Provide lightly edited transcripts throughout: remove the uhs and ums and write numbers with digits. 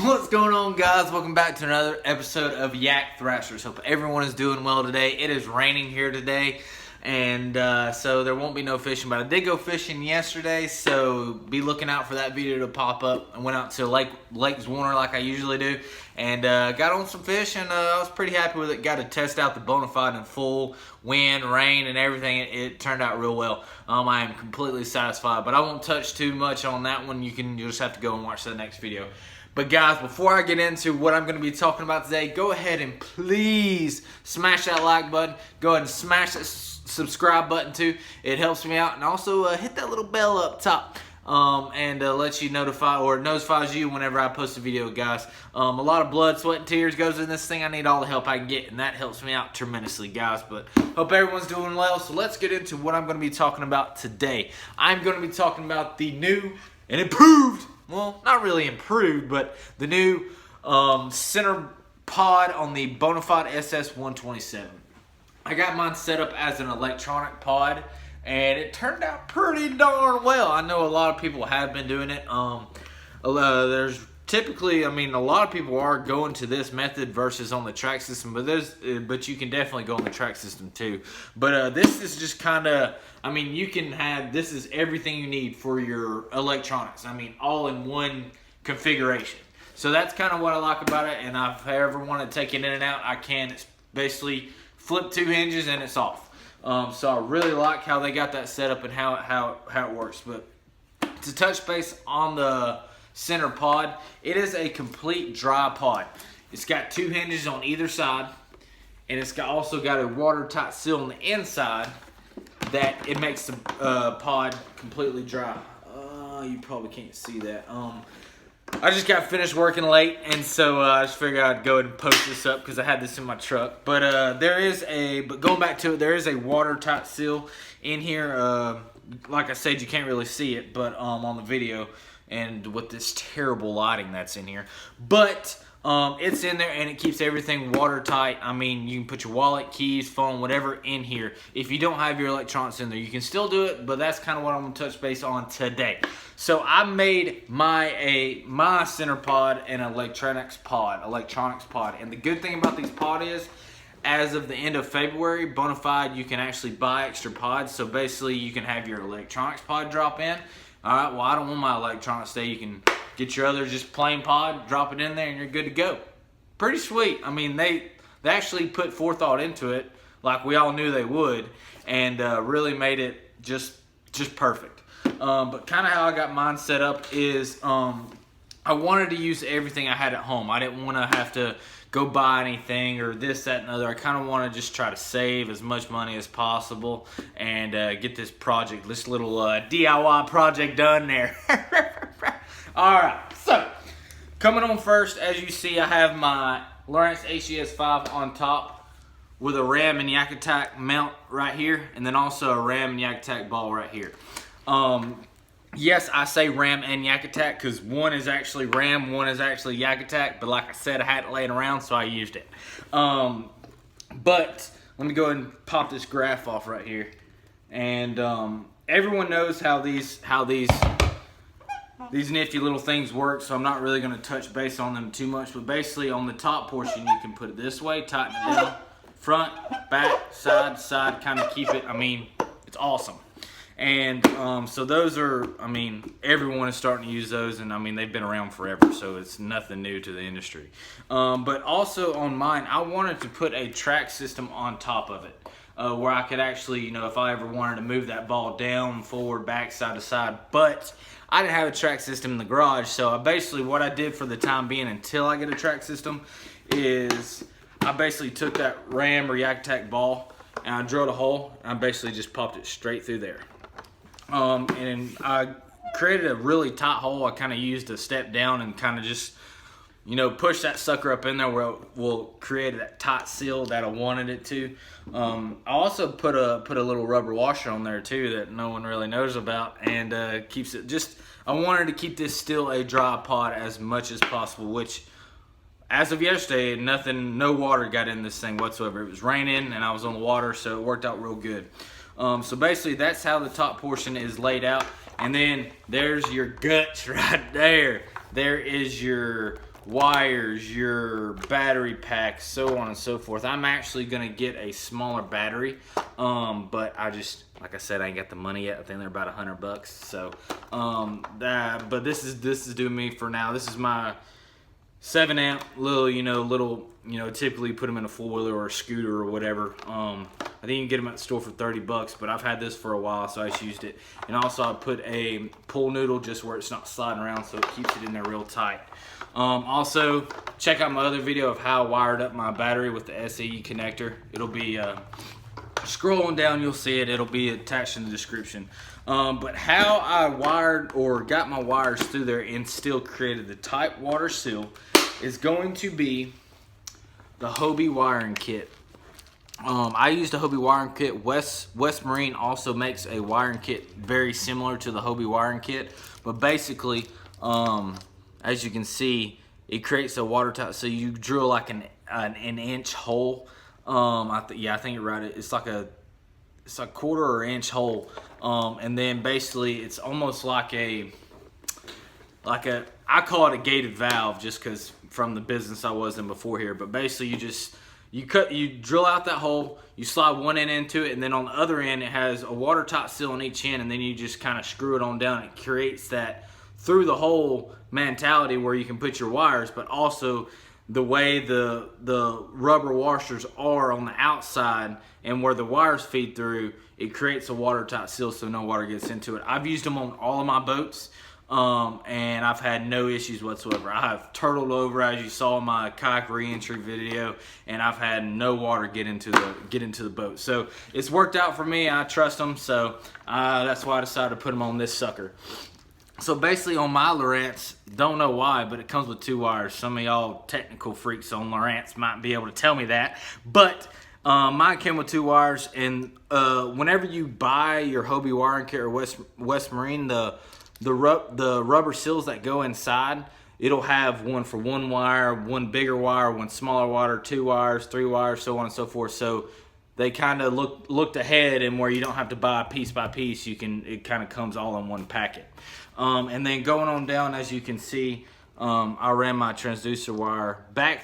What's going on, guys? Welcome back to another episode of Yak Thrashers. Hope everyone is doing well today. It is raining here today, and so there won't be no fishing, but I did go fishing yesterday, so be looking out for that video to pop up. I went out to Lake Warner like I usually do, and got on some fish, and I was pretty happy with it. Got to test out the Bonafide in full wind, rain, and everything. It turned out real well. I am completely satisfied, but I won't touch too much on that one. You'll just have to go and watch the next video. But guys, before I get into what I'm going to be talking about today, go ahead and please smash that like button. Go ahead and smash that subscribe button too. It helps me out. And also hit that little bell up top and lets you notifies you whenever I post a video, guys. A lot of blood, sweat, and tears goes in this thing. I need all the help I can get, and that helps me out tremendously, guys. But hope everyone's doing well. So let's get into what I'm going to be talking about today. I'm going to be talking about the new and improved, well, not really improved, but the new center pod on the Bonafide SS127. I got mine set up as an electronic pod, and it turned out pretty darn well. I know a lot of people have been doing it. There's typically, a lot of people are going to this method versus on the track system, but you can definitely go on the track system too. But this is just kind of, this is everything you need for your electronics. All in one configuration. So that's kind of what I like about it. And if I ever want to take it in and out, I can. It's basically flip two hinges and it's off. So I really like how they got that set up and how it works. But to touch base on the center pod, it is a complete dry pod. It's got two hinges on either side, and it's also got a watertight seal on the inside that it makes the pod completely dry. You probably can't see that. I just got finished working late, and so I just figured I'd go ahead and post this up because I had this in my truck. But going back to it, there is a watertight seal in here. Like I said, you can't really see it, but on the video, and with this terrible lighting that's in here, but it's in there and it keeps everything watertight. You can put your wallet, keys, phone, whatever in here. If you don't have your electronics in there, you can still do it, but that's kind of what I'm going to touch base on today. So I made my center pod an electronics pod, and the good thing about these pod is, as of the end of February, Bonafide, you can actually buy extra pods. So basically, you can have your electronics pod drop in. All right, well, I don't want my electronics today. You can get your other just plain pod, drop it in there, and you're good to go. Pretty sweet. They actually put forethought into it, like we all knew they would, and really made it just perfect. But kind of how I got mine set up is I wanted to use everything I had at home. I didn't want to have to go buy anything or this, that, and other. I kind of want to just try to save as much money as possible and get this little DIY project done there. All right, so coming on first, as you see, I have my Lawrence HES5 on top with a Ram and Yak Attack mount right here, and then also a Ram and Yak Attack ball right here. Yes, I say Ram and Yak Attack because one is actually Ram, one is actually Yak Attack, but like I said, I had it laying around, so I used it. But let me go ahead and pop this graph off right here. And everyone knows how these nifty little things work, so I'm not really going to touch base on them too much. But basically, on the top portion, you can put it this way, tighten it down, front, back, side, kind of keep it. It's awesome. And so those are, everyone is starting to use those, and they've been around forever, so it's nothing new to the industry. But also on mine, I wanted to put a track system on top of it, where I could actually, if I ever wanted to move that ball down, forward, back, side to side, but I didn't have a track system in the garage, so what I did for the time being until I get a track system is I basically took that Ram or Yak Attack ball and I drilled a hole, and I basically just popped it straight through there. And I created a really tight hole. I kind of used a step down and kind of just, push that sucker up in there where it will create that tight seal that I wanted it to. I also put a little rubber washer on there too that no one really knows about, and keeps it I wanted to keep this still a dry pod as much as possible, which as of yesterday, no water got in this thing whatsoever. It was raining and I was on the water, so it worked out real good. So basically that's how the top portion is laid out. And then there's your guts right there. There is your wires, your battery packs, so on and so forth. I'm actually gonna get a smaller battery, but I just, like I said, I ain't got the money yet. I think they're about $100. So, but this is doing me for now. This is my 7 amp little, typically put them in a four-wheeler or a scooter or whatever. I think you can get them at the store for $30, but I've had this for a while, so I just used it. And also I put a pull noodle just where it's not sliding around, so it keeps it in there real tight. Also, check out my other video of how I wired up my battery with the SAE connector. It'll be, scrolling down, you'll see it. It'll be attached in the description. But how I wired or got my wires through there and still created the tight water seal is going to be the Hoby Wiring Kit. I used a Hoby Wiring Kit. West Marine also makes a wiring kit very similar to the Hoby Wiring Kit, but basically, as you can see, it creates a watertight. So you drill like an inch hole. I think you're right. It's like a quarter or inch hole, and then basically it's almost like I call it a gated valve just because from the business I was in before here. But basically you drill out that hole, you slide one end into it, and then on the other end it has a watertight seal on each end, and then you just kind of screw it on down. It creates that through the hole mentality where you can put your wires, but also the way the rubber washers are on the outside and where the wires feed through, it creates a watertight seal so no water gets into it. I've used them on all of my boats, and I've had no issues whatsoever. I have turtled over, as you saw in my kayak re-entry video, and I've had no water get into the boat. So it's worked out for me. I trust them, so that's why I decided to put them on this sucker. So basically on my Lowrance, don't know why, but it comes with 2 wires. Some of y'all technical freaks on Lowrance might be able to tell me that. But mine came with 2 wires, and whenever you buy your Hoby Wiring Kit or West Marine, the rubber seals that go inside, it'll have one for 1 wire, 1 bigger wire, 1 smaller wire, 2 wires, 3 wires, so on and so forth. So they kind of looked ahead, and where you don't have to buy piece by piece, it kind of comes all in one packet. And then going on down, as you can see, I ran my transducer wire back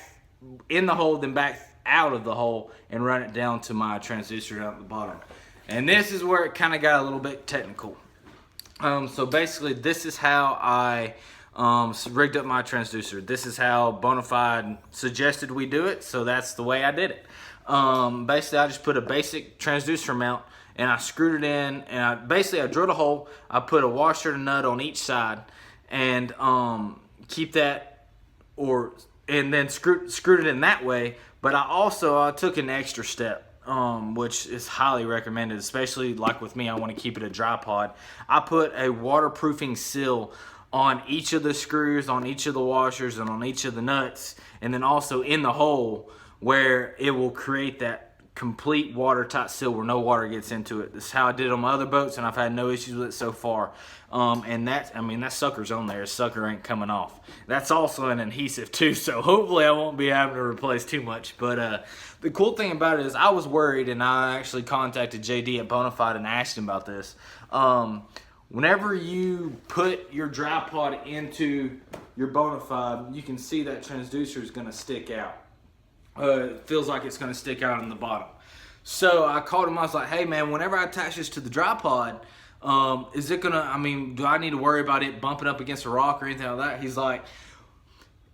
in the hole, then back out of the hole, and run it down to my transducer down at the bottom. And this is where it kind of got a little bit technical. So basically, this is how I rigged up my transducer. This is how Bonafide suggested we do it, so that's the way I did it. Basically, I just put a basic transducer mount, and I screwed it in, and I drilled a hole. I put a washer and nut on each side, and keep that, and then screwed it in that way. But I took an extra step, which is highly recommended, especially like with me. I want to keep it a dry pod. I put a waterproofing seal on each of the screws, on each of the washers, and on each of the nuts, and then also in the hole where it will create that complete watertight seal where no water gets into it. This is how I did it on my other boats, and I've had no issues with it so far. And that sucker's on there. The sucker ain't coming off. That's also an adhesive too, so hopefully I won't be having to replace too much. But the cool thing about it is I was worried, and I actually contacted JD at Bonafide and asked him about this. Whenever you put your dry pod into your Bonafide, you can see that transducer is going to stick out. It feels like it's going to stick out on the bottom. So I called him. I was like, hey man, whenever I attach this to the dry pod, is it gonna, do I need to worry about it bumping up against a rock or anything like that? He's like,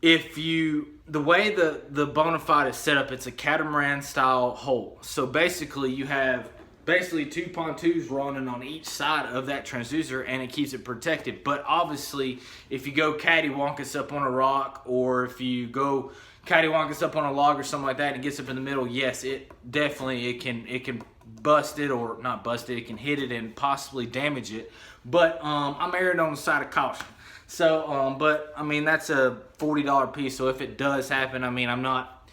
the way the Bonafide is set up, it's a catamaran style hole. So basically you have 2 pontoons running on each side of that transducer, and it keeps it protected. But obviously if you go cattywampus up on a rock, or if you go cattywampus up on a log or something like that, and it gets up in the middle, yes, it can bust it, or not bust it, it can hit it and possibly damage it. But I'm erring on the side of caution. So but that's a $40 piece, so if it does happen, I'm not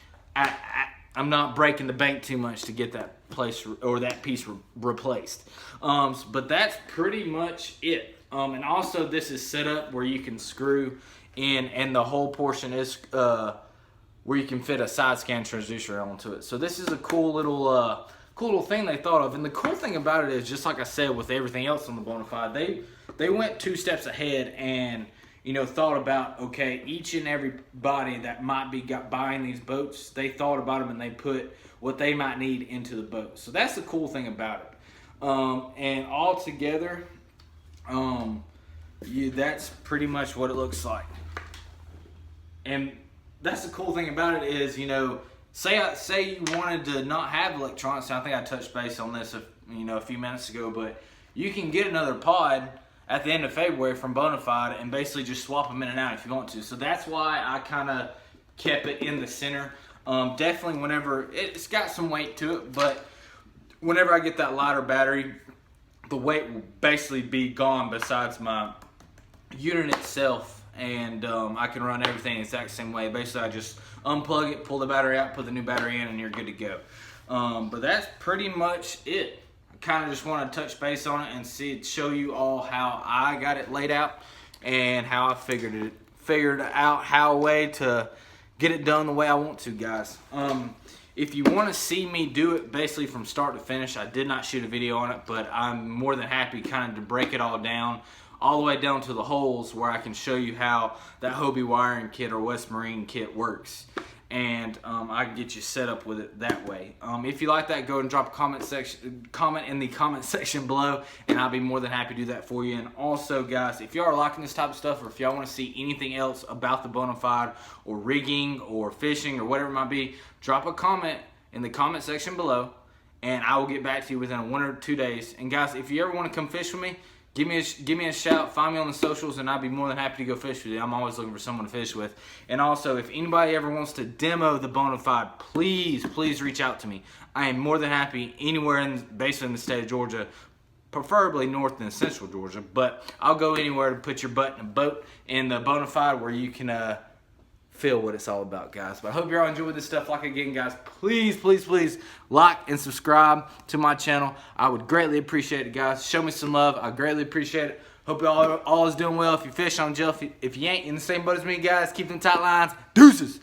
breaking the bank too much to get that place or that piece replaced. But that's pretty much it. And also this is set up where you can screw in, and the whole portion is where you can fit a side scan transducer onto it. So this is a cool little thing they thought of. And the cool thing about it is, just like I said with everything else on the Bonafide, they went 2 steps ahead, and thought about, okay, each and every body that might be buying these boats, they thought about them and they put what they might need into the boat. So that's the cool thing about it. And all together, that's pretty much what it looks like. And that's the cool thing about it is, say you wanted to not have electronics. I think I touched base on this, a few minutes ago, but you can get another pod at the end of February from Bonafide and basically just swap them in and out if you want to. So that's why I kind of kept it in the center. Definitely whenever, it's got some weight to it, but whenever I get that lighter battery, the weight will basically be gone besides my unit itself, and I can run everything the exact same way. Basically, I just unplug it, pull the battery out, put the new battery in, and you're good to go. But that's pretty much it. I kind of just want to touch base on it and show you all how I got it laid out and how I figured out how a way to get it done the way I want to, guys. If you want to see me do it basically from start to finish, I did not shoot a video on it, but I'm more than happy kind of to break it all down, all the way down to the holes, where I can show you how that Hoby Wiring Kit or West Marine Kit works. And I can get you set up with it that way. If you like that, go and drop a comment in the comment section below, and I'll be more than happy to do that for you. And also, guys, if y'all are liking this type of stuff, or if y'all want to see anything else about the Bonafide or rigging or fishing or whatever it might be, drop a comment in the comment section below, and I will get back to you within 1 or 2 days. And guys, if you ever want to come fish with me, give me a shout, find me on the socials, and I'd be more than happy to go fish with you. I'm always looking for someone to fish with. And also, if anybody ever wants to demo the Bonafide, please reach out to me. I am more than happy anywhere basically in the state of Georgia, preferably north and central Georgia, but I'll go anywhere to put your butt in a boat in the Bonafide where you can feel what it's all about, guys. But I hope you're all enjoying this stuff. Like again, guys, please like and subscribe to my channel. I would greatly appreciate it, guys. Show me some love. I greatly appreciate it. Hope you all is doing well. If you fish on jail, if you ain't in the same boat as me, guys, keep them tight lines. Deuces.